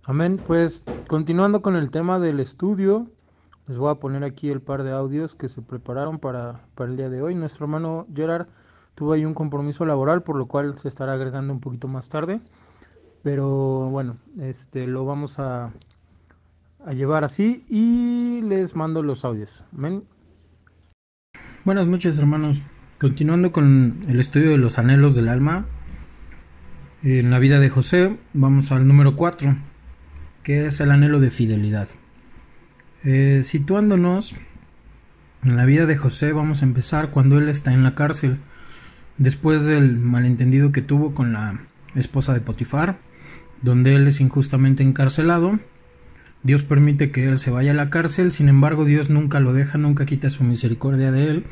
Amén. Pues continuando con el tema del estudio, les voy a poner aquí el par de audios que se prepararon para el día de hoy. Nuestro hermano Gerard tuvo ahí un compromiso laboral, por lo cual se estará agregando un poquito más tarde. Pero bueno, lo vamos a llevar así y les mando los audios. Amén. Buenas noches, hermanos. Continuando con el estudio de los anhelos del alma, en la vida de José, vamos al número 4, que es el anhelo de fidelidad. Situándonos en la vida de José, vamos a empezar cuando él está en la cárcel, después del malentendido que tuvo con la esposa de Potifar, donde él es injustamente encarcelado. Dios permite que él se vaya a la cárcel, sin embargo Dios nunca lo deja, nunca quita su misericordia de él,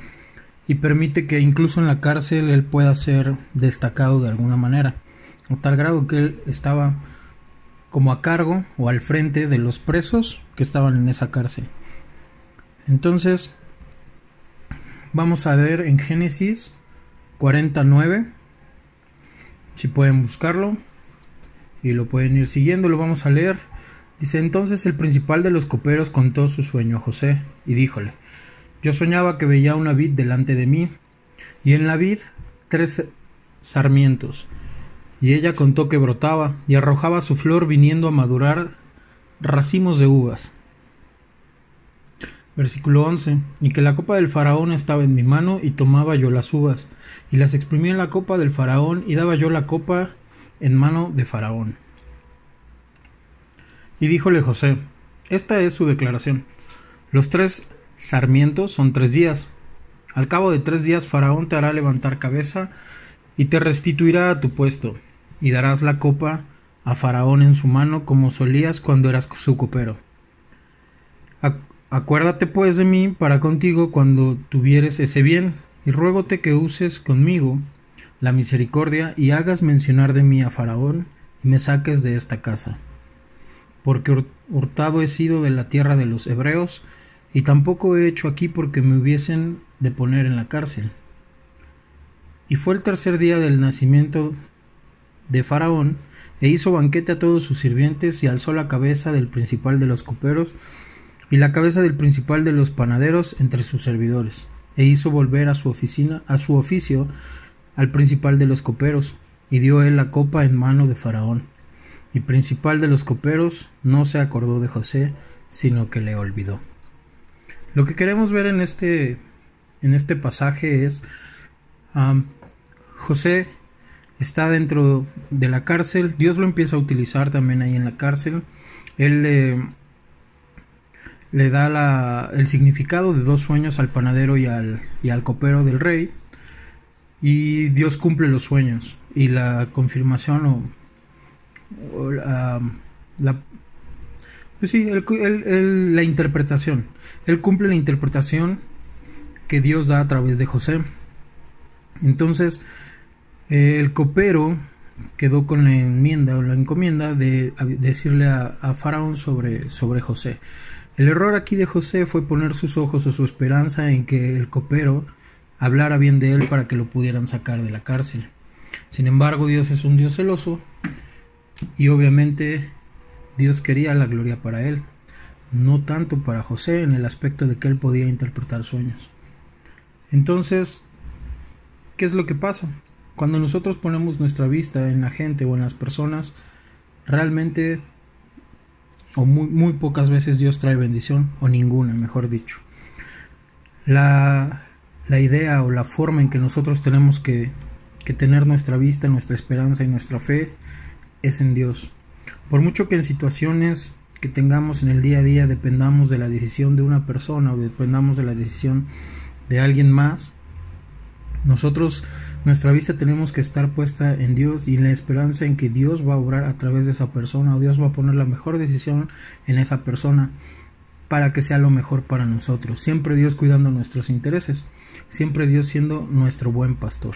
y permite que incluso en la cárcel él pueda ser destacado de alguna manera, a tal grado que él estaba como a cargo o al frente de los presos que estaban en esa cárcel. Entonces vamos a ver en Génesis 49, si pueden buscarlo y lo pueden ir siguiendo, lo vamos a leer. Dice: entonces el principal de los coperos contó su sueño a José y díjole: yo soñaba que veía una vid delante de mí, y en la vid 3 sarmientos, y ella contó que brotaba y arrojaba su flor, viniendo a madurar racimos de uvas. Versículo 11: y que la copa del faraón estaba en mi mano, y tomaba yo las uvas, y las exprimía en la copa del faraón, y daba yo la copa en mano de faraón. Y díjole José: esta es su declaración. Los 3 sarmientos son 3 días. Al cabo de 3 días faraón te hará levantar cabeza y te restituirá a tu puesto, y darás la copa a faraón en su mano, como solías cuando eras su copero. Acuérdate pues de mí para contigo cuando tuvieres ese bien, y ruégote que uses conmigo la misericordia, y hagas mencionar de mí a faraón, y me saques de esta casa. Porque hurtado he sido de la tierra de los hebreos, y tampoco he hecho aquí porque me hubiesen de poner en la cárcel. Y fue el 3er día del nacimiento de faraón, e hizo banquete a todos sus sirvientes, y alzó la cabeza del principal de los coperos y la cabeza del principal de los panaderos entre sus servidores, e hizo volver a su oficio al principal de los coperos, y dio él la copa en mano de faraón. Y principal de los coperos no se acordó de José, sino que le olvidó. Lo que queremos ver en este pasaje es José está dentro de la cárcel. Dios lo empieza a utilizar también ahí en la cárcel. Él le da el significado de 2 sueños al panadero y al copero del rey, y Dios cumple los sueños, y la confirmación la interpretación. Él cumple la interpretación que Dios da a través de José. Entonces el copero quedó con la enmienda o la encomienda de decirle a faraón sobre José. El error aquí de José fue poner sus ojos o su esperanza en que el copero hablara bien de él para que lo pudieran sacar de la cárcel. Sin embargo, Dios es un Dios celoso, y obviamente Dios quería la gloria para él, no tanto para José, en el aspecto de que él podía interpretar sueños. Entonces, ¿qué es lo que pasa? Cuando nosotros ponemos nuestra vista en la gente o en las personas, realmente, o muy pocas veces, Dios trae bendición, o ninguna, mejor dicho. La idea o la forma en que nosotros tenemos que tener nuestra vista, nuestra esperanza y nuestra fe es en Dios. Por mucho que en situaciones que tengamos en el día a día dependamos de la decisión de una persona o dependamos de la decisión de alguien más, nuestra vista tenemos que estar puesta en Dios y en la esperanza en que Dios va a obrar a través de esa persona, o Dios va a poner la mejor decisión en esa persona para que sea lo mejor para nosotros. Siempre Dios cuidando nuestros intereses, siempre Dios siendo nuestro buen pastor.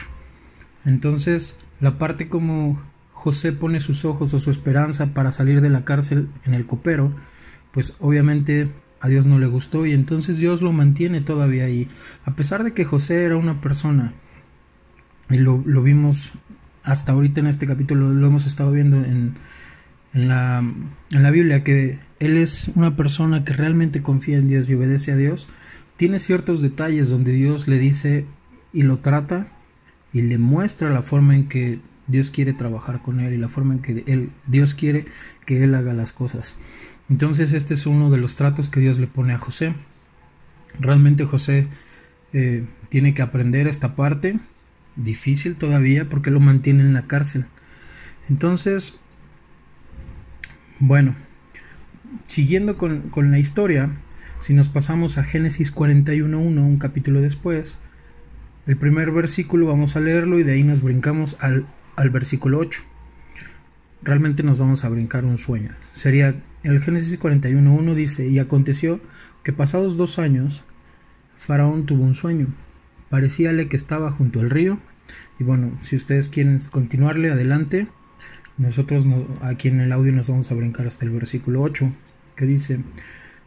Entonces, la parte como José pone sus ojos o su esperanza para salir de la cárcel en el copero, pues obviamente a Dios no le gustó, y entonces Dios lo mantiene todavía ahí. A pesar de que José era una persona, y lo vimos hasta ahorita en este capítulo, lo hemos estado viendo en en la Biblia, que él es una persona que realmente confía en Dios y obedece a Dios, tiene ciertos detalles donde Dios le dice y lo trata y le muestra la forma en que Dios quiere trabajar con él y la forma en que Dios quiere que él haga las cosas. Entonces este es uno de los tratos que Dios le pone a José. Realmente José tiene que aprender esta parte, difícil todavía porque lo mantiene en la cárcel. Entonces, bueno, siguiendo con la historia, si nos pasamos a Génesis 41:1, un capítulo después, el primer versículo vamos a leerlo y de ahí nos brincamos al versículo 8. Realmente nos vamos a brincar un sueño. Sería el Génesis 41:1 dice: y aconteció que pasados 2 años, Faraón tuvo un sueño. Parecíale que estaba junto al río. Y bueno, si ustedes quieren continuarle adelante, nosotros aquí en el audio nos vamos a brincar hasta el versículo 8, que dice: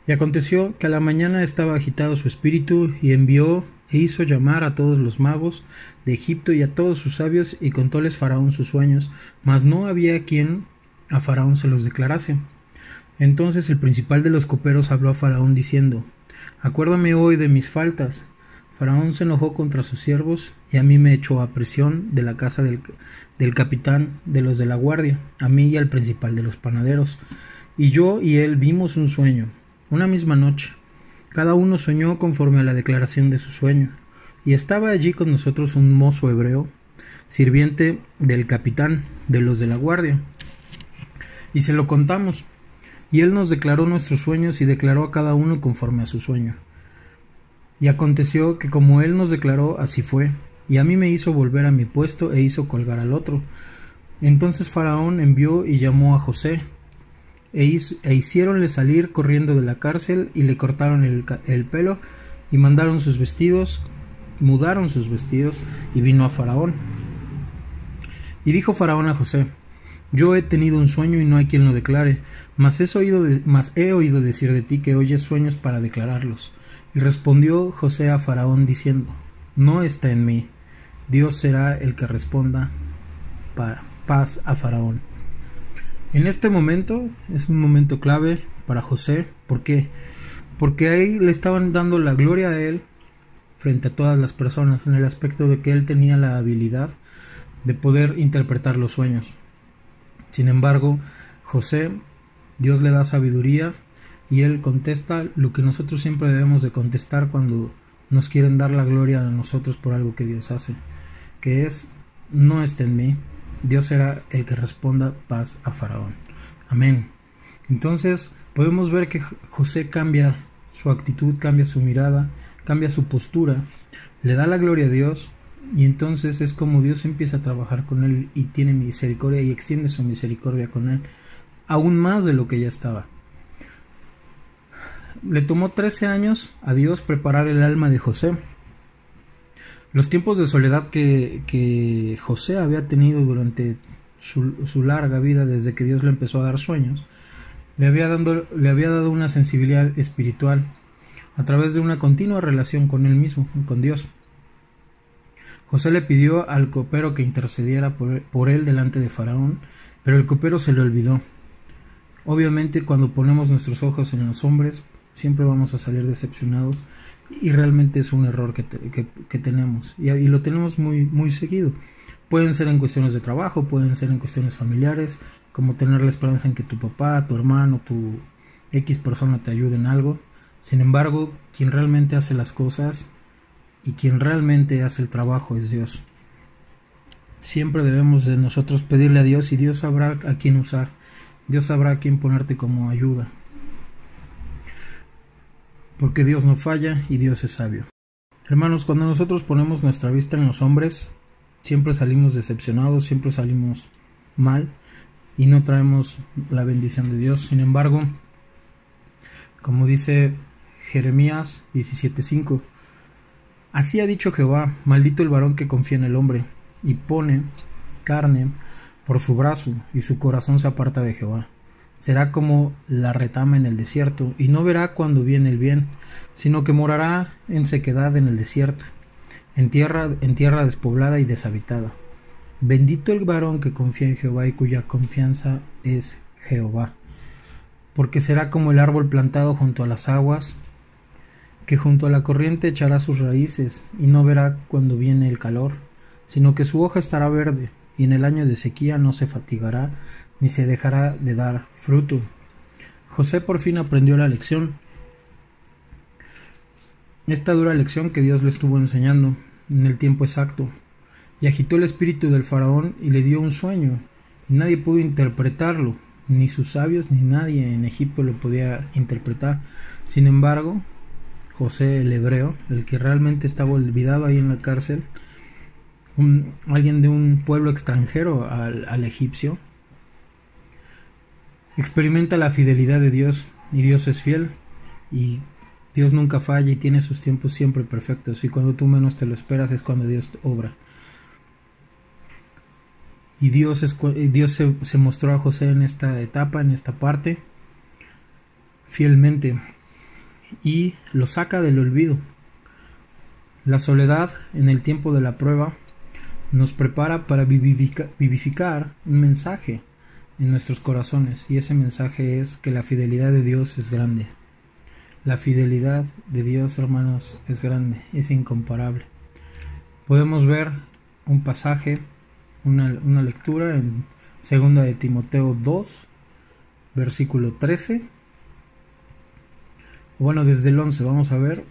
y aconteció que a la mañana estaba agitado su espíritu, y envió e hizo llamar a todos los magos de Egipto y a todos sus sabios, y contóles Faraón sus sueños, mas no había quien a Faraón se los declarase. Entonces el principal de los coperos habló a Faraón diciendo: acuérdame hoy de mis faltas. Faraón se enojó contra sus siervos, y a mí me echó a prisión de la casa del capitán de los de la guardia, a mí y al principal de los panaderos. Y yo y él vimos un sueño, una misma noche. Cada uno soñó conforme a la declaración de su sueño. Y estaba allí con nosotros un mozo hebreo, sirviente del capitán de los de la guardia. Y se lo contamos. Y él nos declaró nuestros sueños y declaró a cada uno conforme a su sueño. Y aconteció que como él nos declaró, así fue. Y a mí me hizo volver a mi puesto e hizo colgar al otro. Entonces Faraón envió y llamó a José, e hiciéronle salir corriendo de la cárcel, y le cortaron el pelo, y mudaron sus vestidos, y vino a Faraón. Y dijo Faraón a José: yo he tenido un sueño y no hay quien lo declare, mas he oído decir de ti que oyes sueños para declararlos. Y respondió José a Faraón diciendo: no está en mí, Dios será el que responda paz a Faraón. En este momento es un momento clave para José. ¿Por qué? Porque ahí le estaban dando la gloria a él frente a todas las personas, en el aspecto de que él tenía la habilidad de poder interpretar los sueños. Sin embargo, José, Dios le da sabiduría y él contesta lo que nosotros siempre debemos de contestar cuando nos quieren dar la gloria a nosotros por algo que Dios hace, que es: no está en mí, Dios será el que responda paz a Faraón. Amén. Entonces podemos ver que José cambia su actitud, cambia su mirada, cambia su postura, le da la gloria a Dios, y entonces es como Dios empieza a trabajar con él y tiene misericordia y extiende su misericordia con él, aún más de lo que ya estaba. Le tomó 13 años a Dios preparar el alma de José. Los tiempos de soledad que José había tenido durante su larga vida, desde que Dios le empezó a dar sueños, le había dado una sensibilidad espiritual a través de una continua relación con él mismo, con Dios. José le pidió al copero que intercediera por él delante de Faraón, pero el copero se le olvidó. Obviamente, cuando ponemos nuestros ojos en los hombres, siempre vamos a salir decepcionados, y realmente es un error que tenemos, y lo tenemos muy, muy seguido. Pueden ser en cuestiones de trabajo, pueden ser en cuestiones familiares, como tener la esperanza en que tu papá, tu hermano, tu X persona te ayude en algo. Sin embargo, quien realmente hace las cosas y quien realmente hace el trabajo es Dios. Siempre debemos de nosotros pedirle a Dios, y Dios sabrá a quién usar. Dios sabrá a quién ponerte como ayuda. Porque Dios no falla y Dios es sabio. Hermanos, cuando nosotros ponemos nuestra vista en los hombres, siempre salimos decepcionados, siempre salimos mal y no traemos la bendición de Dios. Sin embargo, como dice Jeremías 17:5, así ha dicho Jehová: maldito el varón que confía en el hombre y pone carne por su brazo, y su corazón se aparta de Jehová. Será como la retama en el desierto, y no verá cuando viene el bien, sino que morará en sequedad en el desierto, en tierra despoblada y deshabitada. Bendito el varón que confía en Jehová y cuya confianza es Jehová. Porque será como el árbol plantado junto a las aguas, que junto a la corriente echará sus raíces, y no verá cuando viene el calor, sino que su hoja estará verde, y en el año de sequía no se fatigará, ni se dejará de dar fruto. José por fin aprendió la lección. Esta dura lección que Dios le estuvo enseñando en el tiempo exacto, y agitó el espíritu del faraón y le dio un sueño, y nadie pudo interpretarlo, ni sus sabios ni nadie en Egipto lo podía interpretar. Sin embargo, José el hebreo, el que realmente estaba olvidado ahí en la cárcel, alguien de un pueblo extranjero al egipcio, experimenta la fidelidad de Dios, y Dios es fiel, y Dios nunca falla y tiene sus tiempos siempre perfectos, y cuando tú menos te lo esperas es cuando Dios obra. Y Dios se mostró a José en esta etapa, en esta parte, fielmente, y lo saca del olvido. La soledad en el tiempo de la prueba nos prepara para vivificar un mensaje en nuestros corazones, y ese mensaje es que la fidelidad de Dios es grande. La fidelidad de Dios, hermanos, es grande, es incomparable. Podemos ver un pasaje, una lectura en 2 de Timoteo 2, versículo 13. Bueno, desde el 11 vamos a ver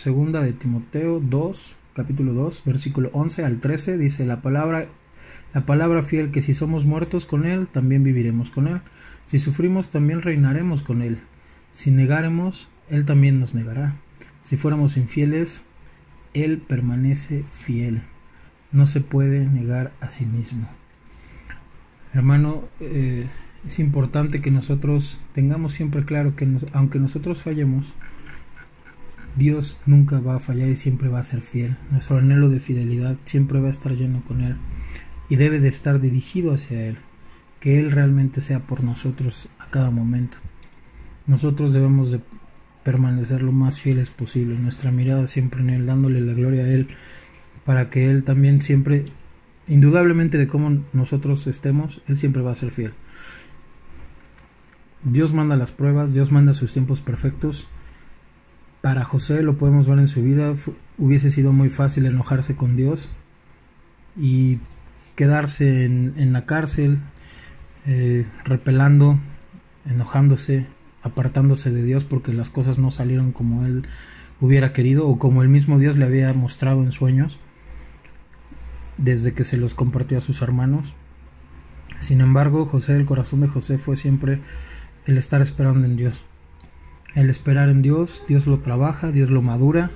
2 de Timoteo 2, capítulo 2, versículo 11 al 13, dice la palabra fiel, que si somos muertos con Él, también viviremos con Él. Si sufrimos, también reinaremos con Él. Si negáremos, Él también nos negará. Si fuéramos infieles, Él permanece fiel. No se puede negar a sí mismo. Hermano, es importante que nosotros tengamos siempre claro que aunque nosotros fallemos, Dios nunca va a fallar y siempre va a ser fiel. Nuestro anhelo de fidelidad siempre va a estar lleno con Él y debe de estar dirigido hacia Él, que Él realmente sea por nosotros a cada momento. Nosotros debemos de permanecer lo más fieles posible, nuestra mirada siempre en Él, dándole la gloria a Él, para que Él también siempre, indudablemente de cómo nosotros estemos, Él siempre va a ser fiel. Dios manda las pruebas, Dios manda sus tiempos perfectos. Para José, lo podemos ver en su vida, hubiese sido muy fácil enojarse con Dios y quedarse en la cárcel, repelando, enojándose, apartándose de Dios porque las cosas no salieron como él hubiera querido o como el mismo Dios le había mostrado en sueños desde que se los compartió a sus hermanos. Sin embargo, el corazón de José fue siempre el estar esperando en Dios. El esperar en Dios, Dios lo trabaja, Dios lo madura,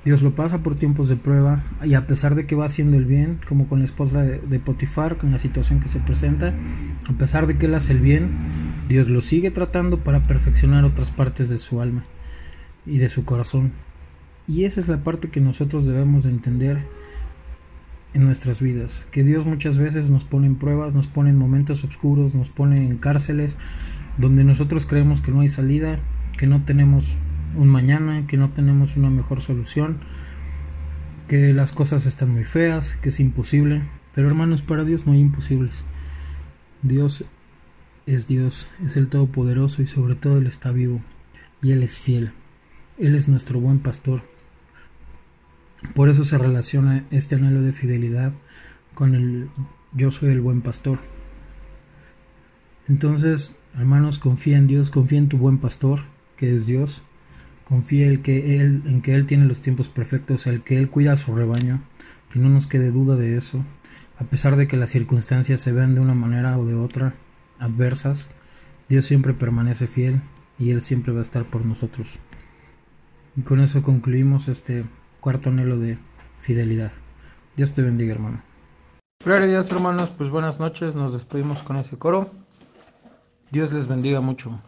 Dios lo pasa por tiempos de prueba, y a pesar de que va haciendo el bien, como con la esposa de Potifar, con la situación que se presenta, a pesar de que él hace el bien, Dios lo sigue tratando para perfeccionar otras partes de su alma y de su corazón. Y esa es la parte que nosotros debemos de entender en nuestras vidas, que Dios muchas veces nos pone en pruebas, nos pone en momentos oscuros, nos pone en cárceles donde nosotros creemos que no hay salida, que no tenemos un mañana, que no tenemos una mejor solución, que las cosas están muy feas, que es imposible. Pero hermanos, para Dios no hay imposibles. Dios, es el Todopoderoso, y sobre todo Él está vivo y Él es fiel. Él es nuestro buen pastor. Por eso se relaciona este anhelo de fidelidad con el yo soy el buen pastor. Entonces, hermanos, confía en Dios, confía en tu buen pastor, que es Dios. Confía en que Él tiene los tiempos perfectos, el que Él cuida a su rebaño, que no nos quede duda de eso. A pesar de que las circunstancias se vean de una manera o de otra adversas, Dios siempre permanece fiel y Él siempre va a estar por nosotros. Y con eso concluimos este cuarto anhelo de fidelidad. Dios te bendiga, hermano. Gloria a Dios, hermanos, pues buenas noches, nos despedimos con ese coro. Dios les bendiga mucho.